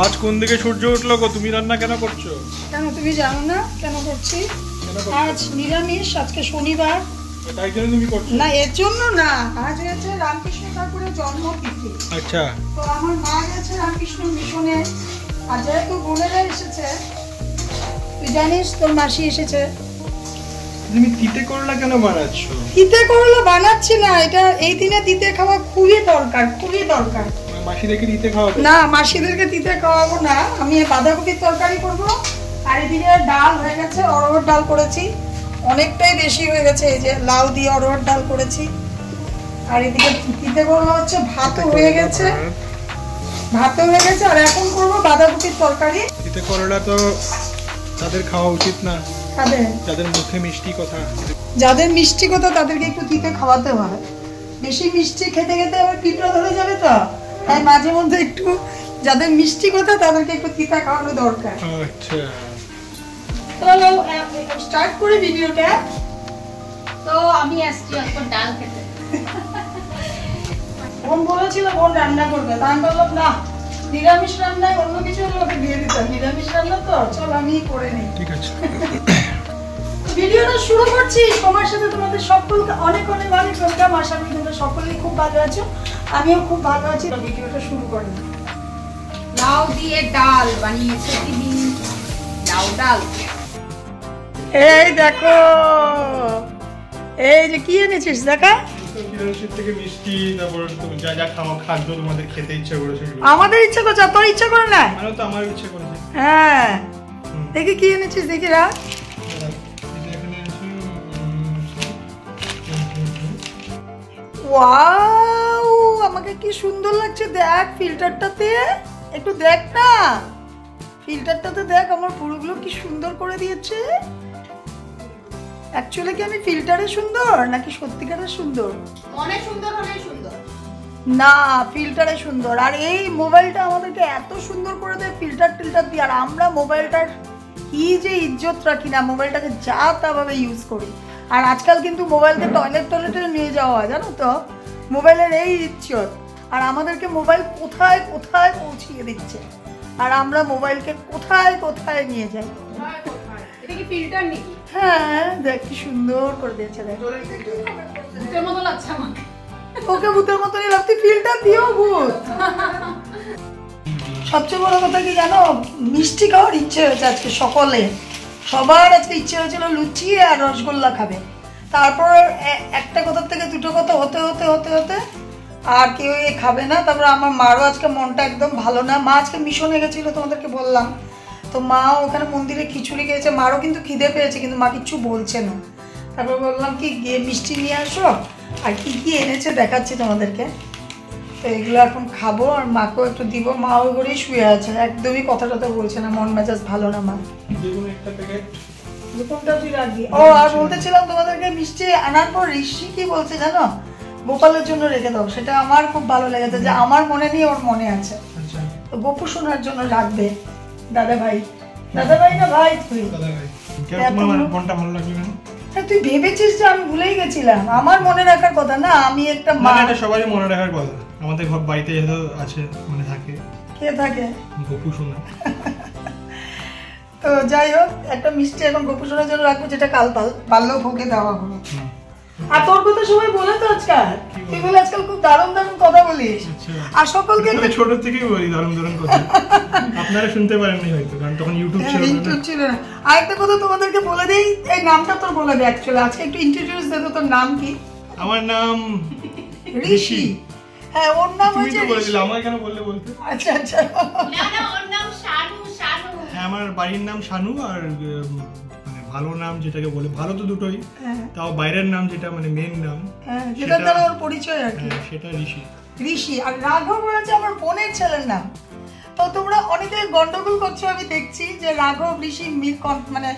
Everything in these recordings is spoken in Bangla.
আজ কোন দিকে সূর্য উঠলো গো? তুমি রান্না কেন করছো? কেন তুমি জানো না কেন করছি? আজ নিরামিষ, আজকে শনিবার। তাই জন্য তুমি করছো? না, এর জন্য না, আজ হচ্ছে রামকৃষ্ণ ঠাকুরের জন্মতিথি। আচ্ছা। তো আমার মা গেছে রামকৃষ্ণ মিশনে, আর যেহেতু বোনেরা এসেছে, তুই জানিস তোর মাসি এসেছে। তুমি তিতে করলা কেন বানাচ্ছ? তিতে করলা বানাচ্ছি না, এটা এই দিনে তিতে খাওয়া খুবই দরকার, খুবই দরকার। মাসিদেরকে তিতে খাওয়াবো? না, মাসিদেরকে তিতে খাওয়াবো না, আমি বাঁধাকপির তরকারি করবো। আর এদিকে ডাল হয়ে গেছে, অরহর ডাল করেছি, অনেকটাই বেশি হয়ে গেছে। এই যে লাউ দিয়ে অরহর ডাল করেছি। আর এদিকে তিতে করলা হচ্ছে, ভাতও হয়ে গেছে, আর এখন করবো বাঁধাকপির তরকারি। তিতে করলা তো তাদের খাওয়া উচিত না, যাদের মুখে মিষ্টি কথা। যাদের মিষ্টি কথা তাদেরকে একটু তিতে খাওয়াতে হয়। বেশি মিষ্টি খেতে খেতে আবার পিঁপড়া ধরে যাবে, তো তাই মাঝে মধ্যে একটু যাদের মিষ্টি কথা তাদেরকে একটু তিতা খাওয়ানো দরকার। আচ্ছা, চলো স্টার্ট করি ভিডিওটা। তো আমি আসছি এখন ডাল খেতে। বোন বলেছিল বোন রান্না করবে, তা আমি বললাম না, নিরামিষ রান্নায় অন্য কিছু লোকে দিয়ে দিতাম, নিরামিষ রান্না তো চল আমি করে নিই। ঠিক আছে, ভিডিওটা শুরু করছি। সময়ের সাথে তোমাদের সকলকে অনেক অনেক অনেক ওয়েলকাম। আশা করি তোমরা সকলেই খুব ভালো আছো, আমিও খুব ভালো আছি। ভিডিওটা শুরু করি। লাউ দিয়ে ডাল বানিয়েছে দিদি, লাউ ডাল। এই দেখো, এই যে কি এনেছিস দেখা। থেকে মিষ্টি, তারপর তুমি যা যা খাওয়া খাদ্য তোমাদের খেতে ইচ্ছা করেছে। আমাদের ইচ্ছা করছে, তোর ইচ্ছা করে না? তো আমার ইচ্ছা করেছে। হ্যাঁ, দেখি কি এনেছিস, দেখি রাখ। ওয়াও, আমাকে কি সুন্দর লাগছে, দেখ ফিল্টারটাতে, একটু দেখ না, ফিল্টারটাতে দেখ আমার পুরোগুলো কি সুন্দর করে দিয়েছে। অ্যাকচুয়ালি কি আমি ফিল্টারে সুন্দর নাকি সত্যিকারের সুন্দর? মনে সুন্দর হলে সুন্দর না, ফিল্টারে সুন্দর। আর এই মোবাইলটা আমাদেরকে এত সুন্দর করে দেয় ফিল্টার টিল্টার দিয়ে, আর আমরা মোবাইলটার কি যে ইজ্জত রাখি না, মোবাইলটাকে যা তা ভাবে ইউজ করি। আর আজকাল কিন্তু মোবাইলকে টয়লেটে নিয়ে যাওয়া হয়, জানো তো, মোবাইলের এই ইজ্জত। আর আমাদেরকে মোবাইল কোথায় কোথায় পৌঁছিয়ে দিচ্ছে, আর আমরা মোবাইলকে কোথায় কোথায় নিয়ে যাই। এটা কি ফিল্টার নাকি? হ্যাঁ, দেখ কি সুন্দর করে দিয়েছে, দেখ ভূতের মতো লাগছে আমাকে। ওকে ভূতের মতনই লাগছে, ফিল্টার দিও ভূত। সবচেয়ে বড় কথা কি জানো, মিষ্টি খাওয়ার ইচ্ছে হয়েছে আজকে সকলে, সবার আজকে ইচ্ছে হয়েছিল লুচি আর রসগোল্লা খাবে। তারপর একটা কথার থেকে দুটো কথা হতে হতে হতে হতে আর কেউ খাবে না। তারপর আমার মারও আজকে মনটা একদম ভালো না, মা আজকে মিশনে গেছিলো তোমাদেরকে বললাম, তো মা ওখানে মন্দিরে খিচুড়ি খেয়েছে, মারও কিন্তু খিদে পেয়েছে, কিন্তু মা কিচ্ছু বলছে না। তারপর বললাম কি গিয়ে মিষ্টি নিয়ে আসো, আর কি কি এনেছে দেখাচ্ছি তোমাদেরকে। তো এগুলো এখন খাবো, আর মাকেও একটু দিব। মা ওই ঘরেই শুয়ে আছে, একদমই কথা টথা বলছে না, মন মেজাজ ভালো না মা। ও, আর বলতেছিলাম তোমাদেরকে, মিষ্টি আনার পর ঋষি কি বলছে জানো, গোপালের জন্য রেখে দাও। সেটা আমার খুব ভালো লেগেছে, যে আমার মনে নিয়ে ওর মনে আছে, তো গোপু শোনার জন্য রাখবে। দাদা ভাই না ভাই, তুই তুই ভেবেছিস যে আমি ভুলেই গেছিলাম? আমার মনে রাখার কথা না, আমি একটা মা, এটা সবারই মনে রাখার কথা। আমাদের ঘর বাড়িতে যেহেতু আছে, মনে থাকে। কে থাকে? গোপু শোনা। তো যাই হোক, একটা মিষ্টি এখন গোপু শোনার জন্য রাখবো, যেটা কাল পারলেও ভোগে দেওয়া হলো। আর তোর কথা সবাই বলে তো আজকাল, তুই বলে আজকাল খুব দারুণ দারুণ কথা বলিস, আর সকলকে ছোট থেকেই বলি দারুণ দারুণ কথা। আপনারা শুনতে পারেননি হয়তো, কারণ তখন ইউটিউব ছিল না। আরেকটা কথা তোমাদেরকে বলে দেই, এই নামটা তোর বলে দে। অ্যাকচুয়ালি আজকে একটু ইন্ট্রোডিউস দে তো, তোর নাম কি? আমার নাম ঋষি। হ্যাঁ, ওর নাম হচ্ছে ঋষি। আমাকে কেন বললে বলতে? আচ্ছা আচ্ছা, না না, ওর নাম শানু। হ্যাঁ, আমার বাড়ির নাম শানু, আর ভালো নাম যেটাকে বলে, ভালো তো দুটোই, তাও বাইরের নাম যেটা মানে মেন নাম, যেটা দ্বারা ওর পরিচয় আর কি, সেটা ঋষি। আর রাঘব হচ্ছে আমার বোনের ছেলের নাম। তো তোমরা অনেকে গন্ডগোল করছো, আমি দেখছি যে রাঘব ঋষি মানে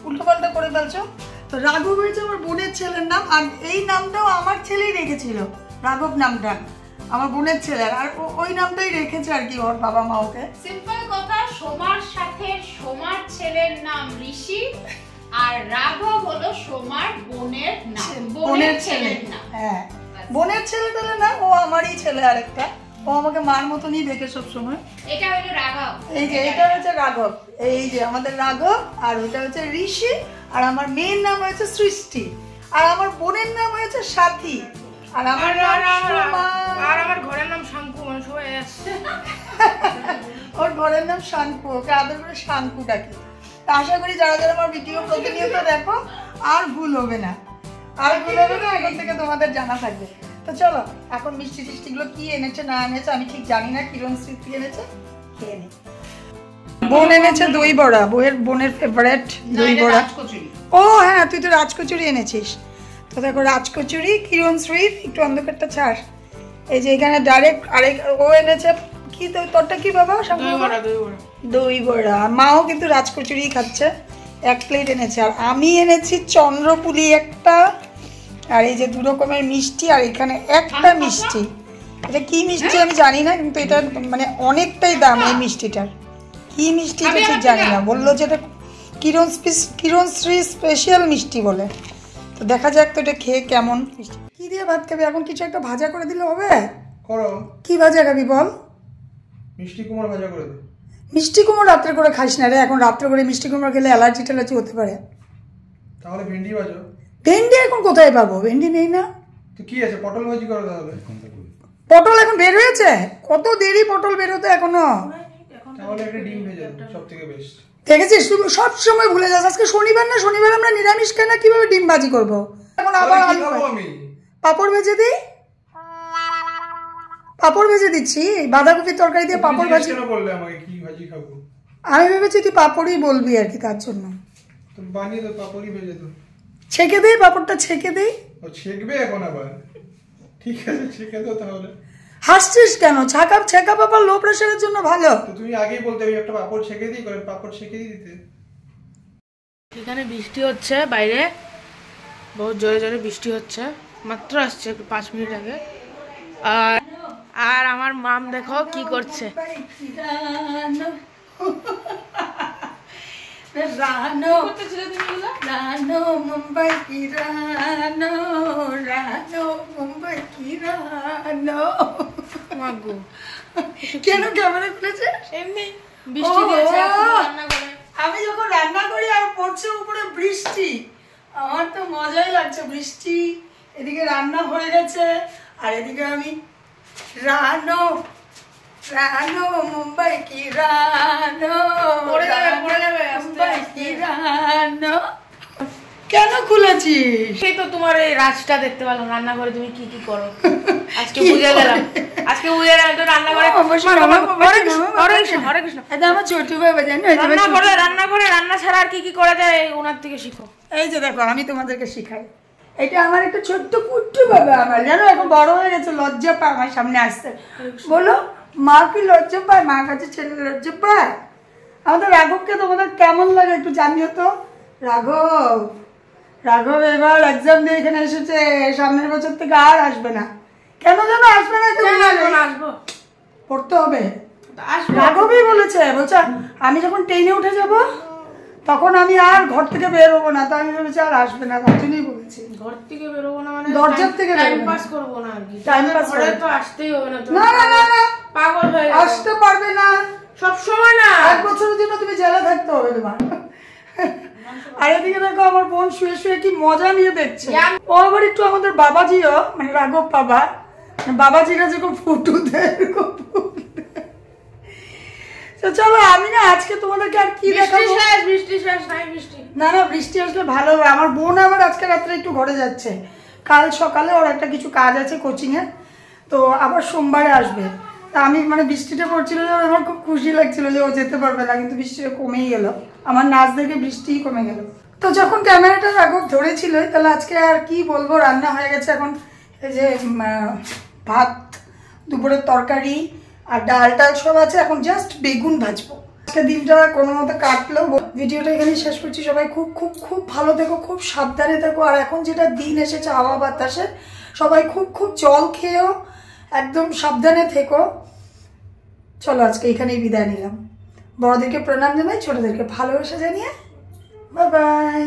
উল্টোপাল্টা করে ফেলছো। তো রাঘব হয়েছে আমার বোনের ছেলের নাম, আর এই নামটাও আমার ছেলেই রেখেছিল, রাঘব নামটা আমার বোনের ছেলে, আর ওই নামটাই রেখেছে আর কি ওর বাবা মা ওকে। সিম্পল কথা, সোমার সাথে সোমার ছেলের নাম ঋষি, আর রাঘব হলো সোমার বোনের নাম, বোনের ছেলের নাম। হ্যাঁ, বোনের ছেলে না, ও আমারই ছেলে আরেকটা। ও আমাকে মার মতনই দেখে সবসময়। এটা হলো রাঘব। এই যে এটা হচ্ছে রাঘব, এই যে আমাদের রাঘব, আর ওটা হচ্ছে ঋষি, আর আমার মেয়ের নাম হয়েছে সৃষ্টি, আর আমার বোনের নাম হয়েছে সাথী, আর আমার আর আমার ঘরের নাম শাঙ্কু। সবাই আসছে, ওর ঘরের নাম শাঙ্কু, ওকে আদর করে শাঙ্কু ডাকি। তা আশা করি যারা যারা আমার ভিডিও প্রতিনিয়ত দেখো আর ভুল হবে না, আর ভুল হবে না, এখন থেকে তোমাদের জানা থাকবে। তো চলো এখন মিষ্টি টিষ্টিগুলো কি এনেছে না এনেছে আমি ঠিক জানি না, কিরণ স্মৃতি এনেছে খেয়ে নি। বোন এনেছে দই বড়া, বোনের ফেভারিট দই বড়া। ও হ্যাঁ, তুই তো রাজকচুরি এনেছিস। তো দেখো রাজকচুরি, কিরণ স্মৃতি, একটু অন্ধকারটা ছাড়। এই যে এখানে ডাইরেক্ট আরেক ও এনেছে কি, তোরটা কি বাবা? দই বড়া। মাও কিন্তু রাজকচুরি খাচ্ছে, 1 প্লেট এনেছে। আর আমি এনেছি চন্দ্রপুলি একটা, আর এই যে 2 রকমের মিষ্টি, আর এখানে একটা মিষ্টি। এটা কি মিষ্টি আমি জানি না, কিন্তু এটা মানে অনেকটাই দাম এই মিষ্টিটার। কি মিষ্টি এটা ঠিক জানি না, বললো যে এটা কিরণ শ্রী স্পেশাল মিষ্টি বলে। তো দেখা যাক তো এটা খেয়ে কেমন। কি দিয়ে ভাত খাবি এখন? কিছু একটা ভাজা করে দিলে হবে? করো। কি ভাজা খাবি বল? মিষ্টি কুমড়ো ভাজা করে দে। মিষ্টি কুমড়ো রাত্রে করে খাস না রে, এখন রাত্রে করে মিষ্টি কুমড়ো খেলে অ্যালার্জি ট্যালার্জি হতে পারে। তাহলে ভেন্ডি ভাজো। ভেন্ডি এখন কোথায় পাবো? ভেন্ডি নেই না তো কি আছে, পটল ভাজি করো তাহলে। পটল এখন বের হয়েছে? কত দেরি পটল বের হতে এখনো। তাহলে একটা ডিম ভেজে দাও, সবথেকে বেস্ট। দেখেছিস তুই সব সময় ভুলে যাস। আজকে শনিবার না, শনিবার আমরা নিরামিষ খাই না, কিভাবে ডিম ভাজি করবো? এখন আবার আলু আমি পাপড় ভেজে দিই, পাপড় ভেজে দিচ্ছি। বাঁধাকপির তরকারি দিয়ে পাপড় ভাজি। কেন বললে আমাকে কি ভাজি খাবো? আমি ভেবেছি তুই পাপড়ই বলবি আর কি, তার জন্য। তো বানিয়ে দাও, পাপড়ই ভেজে দাও। ছেঁকে দেই পাপড়টা, ছেঁকে দেই। ও ছেঁকবে এখন আবার? ঠিক আছে ছেঁকে দাও তাহলে। হাসছিস কেন? ছেঁকা পাপড় লো প্রেশারের জন্য ভালো। তো তুমি আগেই বলতে আমি একটা পাপড় ছেঁকে দিই, করে পাপড় ছেঁকে দিতে। এখানে বৃষ্টি হচ্ছে বাইরে, বহুত জোরে জোরে বৃষ্টি হচ্ছে, মাত্র আসছে 5 মিনিট আগে। আর আমার মাম দেখো কি করছে। রানো রানো মুম্বাই কি রানো, রানো মুম্বাই কি রানো। মাগো কেন ক্যামেরা খুলেছে? এমনি বৃষ্টি দিয়েছে রান্না করে। আমি যখন রান্না করি আর পড়ছে উপরে বৃষ্টি, আমার তো মজাই লাগছে। বৃষ্টি, এদিকে রান্না হয়ে গেছে, আর এদিকে আমি রানো রানো মুম্বাই কি রানো, পড়ে যাবে মুম্বাই কি রানো। কেন খুলেছিস? সেই তো তোমার এই রাজটা দেখতে পেলাম রান্না করে তুমি কি কি করো। আজকে বুঝে গেলাম, তো রান্না করে। হরে কৃষ্ণ। এটা আমার ছোট বাবা জানো, রান্না করে রান্না ছাড়া আর কি কি করা যায় ওনার থেকে শিখো। এই যে দেখো আমি তোমাদেরকে শিখাই। এটা আমার একটা ছোট্ট কুট্টু বাবা, আমার জানো এখন বড় হয়ে গেছে, লজ্জা পায় আমার সামনে আসতে। বলো মা কি লজ্জা পায়? মা কাছে ছেলে লজ্জা পায়? আমাদের রাঘবকে তোমাদের কেমন লাগে একটু জানিও তো। রাঘব এবার এক্সাম দিয়ে এখানে এসেছে, সামনের বছর থেকে আর আসবে না। কেন যেন আসবে না? আসবো, পড়তে হবে। রাঘবই বলছে আমি যখন ট্রেনে উঠে যাব তখন আমি আর ঘর থেকে বের হবো না। তো আমি ভেবেছি আর আসবে না, তার জন্যই বলেছি। ঘর থেকে বেরোবো না মানে দরজার থেকে টাইম পাস করবো না আর কি। টাইম পাস করে তো আসতেই হবে না। না না না না, পাগল হয়ে আসতে পারবে না সব সময় না। 1 বছরের জন্য তুমি জেলে থাকতে হবে তোমার। আর এদিকে দেখো আমার বোন শুয়ে শুয়ে কি মজা নিয়ে দেখছে। ও আবার একটু আমাদের বাবাজিও, মানে রাঘব বাবাজির কাছে খুব ফুটু দেয়। তো চলো আমি না আজকে তোমাদেরকে আর কি দেখাবো। বৃষ্টি শেষ নাই বৃষ্টি। না না, বৃষ্টি আসলে ভালো হবে। আমার বোন আবার আজকে রাত্রে একটু ঘরে যাচ্ছে, কাল সকালে ওর একটা কিছু কাজ আছে কোচিংয়ে, তো আবার সোমবারে আসবে। তা আমি মানে বৃষ্টিটা পড়ছিল যে আমার খুব খুশি লাগছিল যে ও যেতে পারবে না, কিন্তু বৃষ্টিটা কমেই গেল। আমার নাচ দেখে বৃষ্টিই কমে গেল। তো যখন ক্যামেরাটা রাঘব ধরেছিল, তাহলে আজকে আর কি বলবো, রান্না হয়ে গেছে। এখন এই যে ভাত, দুপুরের তরকারি আর ডাল সব আছে, এখন জাস্ট বেগুন ভাজবো। আজকে দিনটা কোনো মতো কাটলো। ভিডিওটা এখানেই শেষ করছি। সবাই খুব খুব খুব ভালো থেকো, খুব সাবধানে থেকো। আর এখন যেটা দিন এসেছে হাওয়া বাতাসে, সবাই খুব খুব জল খেয়েও একদম সাবধানে থেকো। চলো আজকে এখানেই বিদায় নিলাম। বড়দেরকে প্রণাম জানাই, ছোটদেরকে ভালোবাসা জানিয়ে বাই বাই।